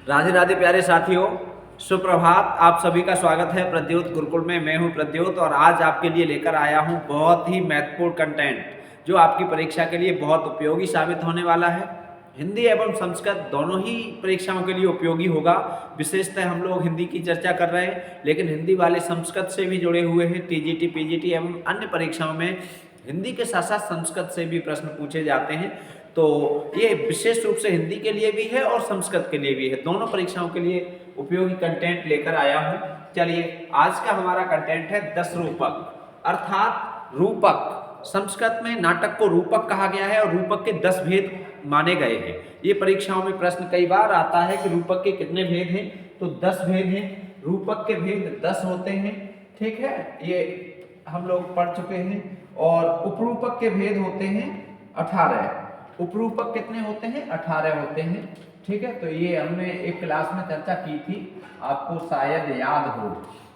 राधे राधे प्यारे साथियों, सुप्रभात। आप सभी का स्वागत है प्रद्योत गुरुकुल में। मैं हूं प्रद्योत और आज आपके लिए लेकर आया हूं बहुत ही महत्वपूर्ण कंटेंट जो आपकी परीक्षा के लिए बहुत उपयोगी साबित होने वाला है। हिंदी एवं संस्कृत दोनों ही परीक्षाओं के लिए उपयोगी होगा। विशेषतः हम लोग हिंदी की चर्चा कर रहे हैं, लेकिन हिंदी वाले संस्कृत से भी जुड़े हुए हैं। टीजीटी, पीजीटी एवं अन्य परीक्षाओं में हिंदी के साथ साथ संस्कृत से भी प्रश्न पूछे जाते हैं। तो ये विशेष रूप से हिंदी के लिए भी है और संस्कृत के लिए भी है। दोनों परीक्षाओं के लिए उपयोगी कंटेंट लेकर आया हूं। चलिए, आज का हमारा कंटेंट है 10 रूपक, अर्थात रूपक। संस्कृत में नाटक को रूपक कहा गया है और रूपक के 10 भेद माने गए हैं। ये परीक्षाओं में प्रश्न कई बार आता है कि रूपक के कितने भेद हैं, तो 10 भेद हैं। रूपक के भेद 10 होते हैं, ठीक है, ये हम लोग पढ़ चुके हैं। और उपरूपक के भेद होते हैं 18। उपरूपक कितने होते हैं? 18 होते हैं, ठीक है। तो ये हमने एक क्लास में चर्चा की थी, आपको शायद याद हो।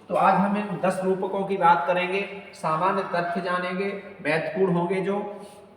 तो आज हम इन 10 रूपकों की बात करेंगे, सामान्य तथ्य जानेंगे, महत्वपूर्ण होंगे जो,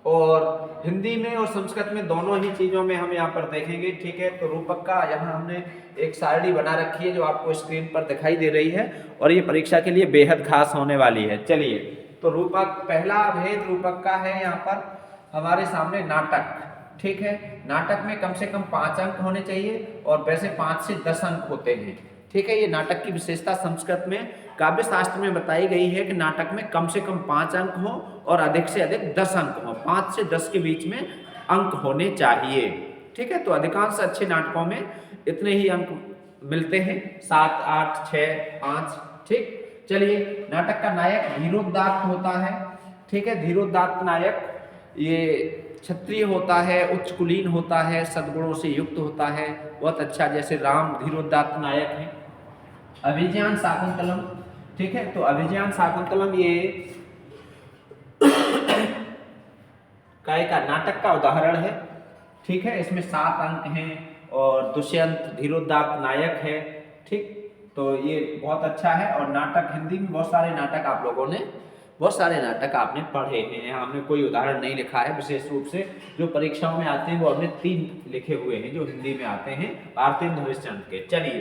और हिंदी में और संस्कृत में दोनों ही चीजों में हम यहाँ पर देखेंगे, ठीक है। तो रूपक का यहाँ हमने एक सारणी बना रखी है जो आपको स्क्रीन पर दिखाई दे रही है और ये परीक्षा के लिए बेहद खास होने वाली है। चलिए, तो रूपक, पहला भेद रूपक का है यहाँ पर हमारे सामने नाटक, ठीक है। नाटक में कम से कम 5 अंक होने चाहिए और वैसे 5 से 10 अंक होते हैं, ठीक है। ये नाटक की विशेषता संस्कृत में काव्य शास्त्र में बताई गई है कि नाटक में कम से कम 5 अंक हो और अधिक से अधिक 10 अंक हो। 5 से 10 के बीच में अंक होने चाहिए, ठीक है। तो अधिकांश अच्छे नाटकों में इतने ही अंक मिलते हैं, 7, 8, 6, 5, ठीक। चलिए, नाटक का नायक धीरोदात्त होता है, ठीक है। धीरोदात्त नायक ये क्षत्रिय होता है, उच्च कुलीन होता है, सद्गुणों से युक्त होता है, बहुत अच्छा। जैसे राम धीरोदात्त नायक है। अभिज्ञान शाकुंतलम, ठीक है। तो अभिज्ञान शाकुंतलम ये काय का नाटक का उदाहरण है, ठीक है। इसमें 7 अंक हैं और दुष्यंत धीरोदात्त नायक है, ठीक। तो ये बहुत अच्छा है। और नाटक, हिंदी में बहुत सारे नाटक आप लोगों ने, बहुत सारे नाटक आपने पढ़े हैं। हमने कोई उदाहरण नहीं लिखा है विशेष रूप से, जो परीक्षाओं में आते हैं वो हमने 3 लिखे हुए हैं जो हिंदी में आते हैं भारतेंदु हरिश्चंद्र के। चलिए,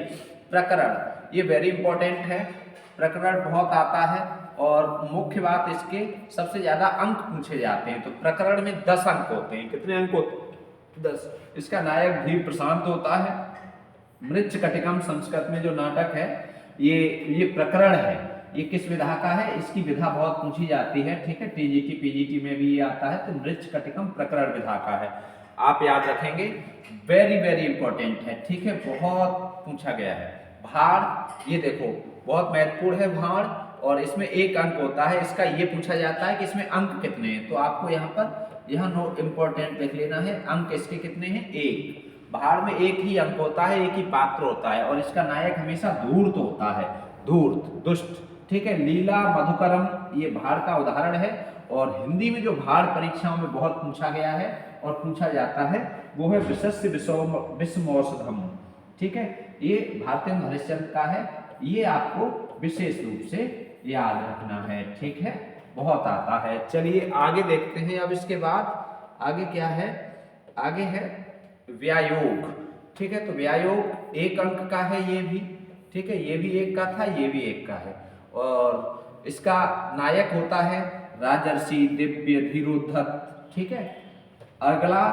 प्रकरण, ये वेरी इंपॉर्टेंट है। प्रकरण बहुत आता है और मुख्य बात, इसके सबसे ज्यादा अंक पूछे जाते हैं। तो प्रकरण में 10 अंक होते हैं। कितने अंक होते हैं? 10। इसका नायक धीर प्रशांत होता है। मृच्छकटिकम संस्कृत में जो नाटक है, ये प्रकरण है। ये किस विधा का है? इसकी विधा बहुत पूछी जाती है, ठीक है। टीजीटी, पीजीटी में भी ये आता है। तो मृच्छकटिकम प्रकरण विधा का है, आप याद रखेंगे। वेरी वेरी इंपॉर्टेंट है, ठीक है, बहुत पूछा गया है। भाड़, ये देखो बहुत महत्वपूर्ण है भाड़, और इसमें 1 अंक होता है। इसका ये पूछा जाता है कि इसमें अंक कितने हैं, तो आपको यहाँ पर नोट इंपॉर्टेंट लिख लेना है। अंक इसके कितने हैं? 1। भाड़ में 1 ही अंक होता है, 1 ही पात्र होता है, और इसका नायक हमेशा धूर्त होता है, धूर्त, दुष्ट, ठीक है। लीला मधुकरम, ये भाड़ का उदाहरण है। और हिंदी में जो भाड़ परीक्षाओं में बहुत पूछा गया है और पूछा जाता है वो है विशस्य विषमौषधम, ठीक है। ये भारतेंदु हरिश्चंद्र का है। ये आपको विशेष रूप से याद रखना है, ठीक है, बहुत आता है। चलिए आगे देखते हैं। अब इसके बाद आगे क्या है? आगे है व्यायोग, ठीक है। तो व्यायोग 1 अंक का है, ये भी, ठीक है। ये भी 1 का था, ये भी 1 का है। और इसका नायक होता है राजर्षि दिव्य धीरोद्धत, ठीक है। अगला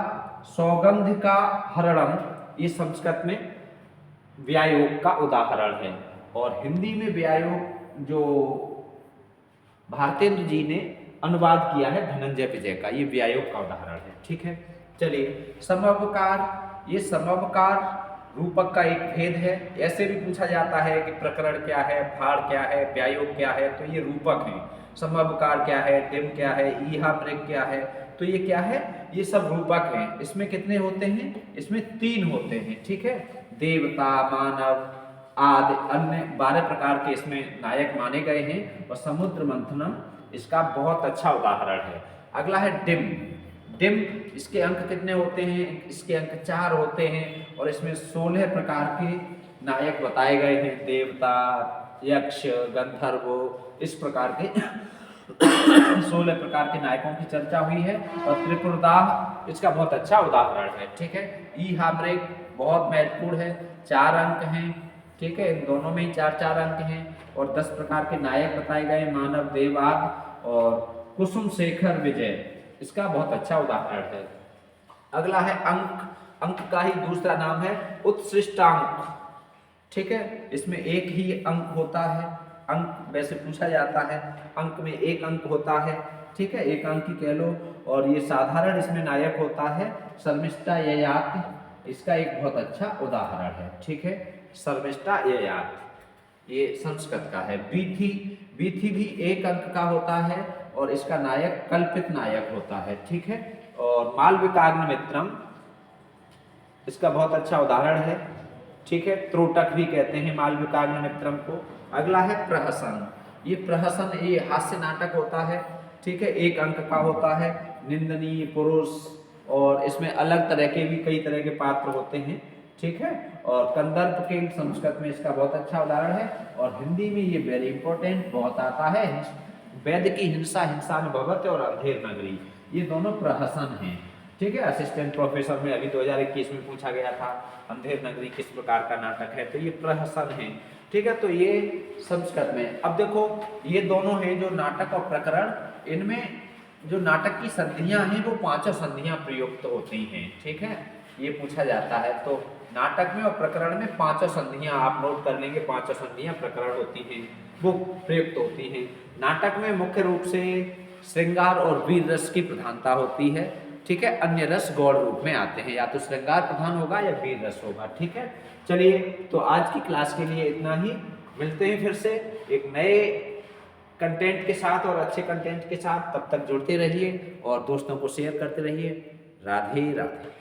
सौगंध का हरणम, ये संस्कृत में व्यायोग का उदाहरण है। और हिंदी में व्यायोग जो भारतेंदु जी ने अनुवाद किया है धनंजय विजय का, ये व्यायोग का उदाहरण है, ठीक है। चलिए, समवकार, ये समवकार रूपक का एक भेद है। ऐसे भी पूछा जाता है कि प्रकरण क्या है, भाड़ क्या है, व्यायोग क्या है, तो ये रूपक है। समवकार क्या है, टिम क्या है, ईहा मृग क्या है, तो ये क्या है? ये सब रूपक हैं। इसमें कितने होते हैं? इसमें 3 होते हैं, ठीक है। देवता, मानव आदि अन्य 12 प्रकार के इसमें नायक माने गए हैं। और समुद्र मंथनम इसका बहुत अच्छा उदाहरण है। अगला है डिम। डिम, इसके अंक कितने होते हैं? इसके अंक 4 होते हैं और इसमें 16 प्रकार के नायक बताए गए हैं। देवता, यक्ष, गंधर्व, इस प्रकार के 16 प्रकार के नायकों की चर्चा हुई है और त्रिपुरदाह इसका बहुत अच्छा उदाहरण है। ठीक है, ई हामरेक बहुत महत्वपूर्ण है, 4 अंक हैं। ठीक है, इन दोनों में ही 4-4 अंक हैं और 10 प्रकार के नायक बताए गए, मानव देव आदि, और कुसुम शेखर विजय इसका बहुत अच्छा उदाहरण है। अगला है अंक, अंक का ही दूसरा नाम है उत्सृष्टांक। ठीक है, इसमें एक ही अंक होता है, अंक वैसे पूछा जाता है, अंक में एक अंक होता है। ठीक है, एक अंक ही कह लो, और ये साधारण इसमें नायक होता है शर्मिष्ठा ययाति, इसका एक बहुत अच्छा उदाहरण है। ठीक है, शर्मिष्ठा ययाति ये संस्कृत का है। बीथी, बीथी भी एक अंक का होता है और इसका नायक कल्पित नायक होता है। ठीक है, और मालविकाग्निमित्रम इसका बहुत अच्छा उदाहरण है। ठीक है, त्रोटक भी कहते हैं मालविकाग्निमित्रम को। अगला है प्रहसन, ये प्रहसन ये हास्य नाटक होता है। ठीक है, एक अंक का होता है, निंदनीय पुरुष, और इसमें अलग तरह के भी कई तरह के पात्र होते हैं। ठीक है, और कंदर्प के संस्कृत में इसका बहुत अच्छा उदाहरण है, और हिंदी में ये वेरी इंपॉर्टेंट बहुत आता है, वैद्य की हिंसा हिंसा में भवत और अंधेर नगरी, ये दोनों प्रहसन हैं। ठीक है, असिस्टेंट प्रोफेसर में अभी 2021 में पूछा गया था अंधेर नगरी किस प्रकार का नाटक है, तो ये प्रहसन है। ठीक है, तो ये संस्कृत में। अब देखो ये दोनों हैं जो नाटक और प्रकरण, इनमें जो नाटक की संधियां हैं वो 5 संधियां प्रयुक्त होती हैं। ठीक है, ये पूछा जाता है, तो नाटक में और प्रकरण में 5 संधियां आप नोट कर लेंगे, 5 संधियां प्रकरण होती हैं वो प्रयुक्त होती हैं। नाटक में मुख्य रूप से श्रृंगार और वीर रस की प्रधानता होती है। ठीक है, अन्य रस गौड़ रूप में आते हैं, या तो श्रृंगार प्रधान होगा या वीर रस होगा। ठीक है, चलिए तो आज की क्लास के लिए इतना ही, मिलते हैं फिर से एक नए कंटेंट के साथ और अच्छे कंटेंट के साथ। तब तक जुड़ते रहिए और दोस्तों को शेयर करते रहिए। राधे राधे।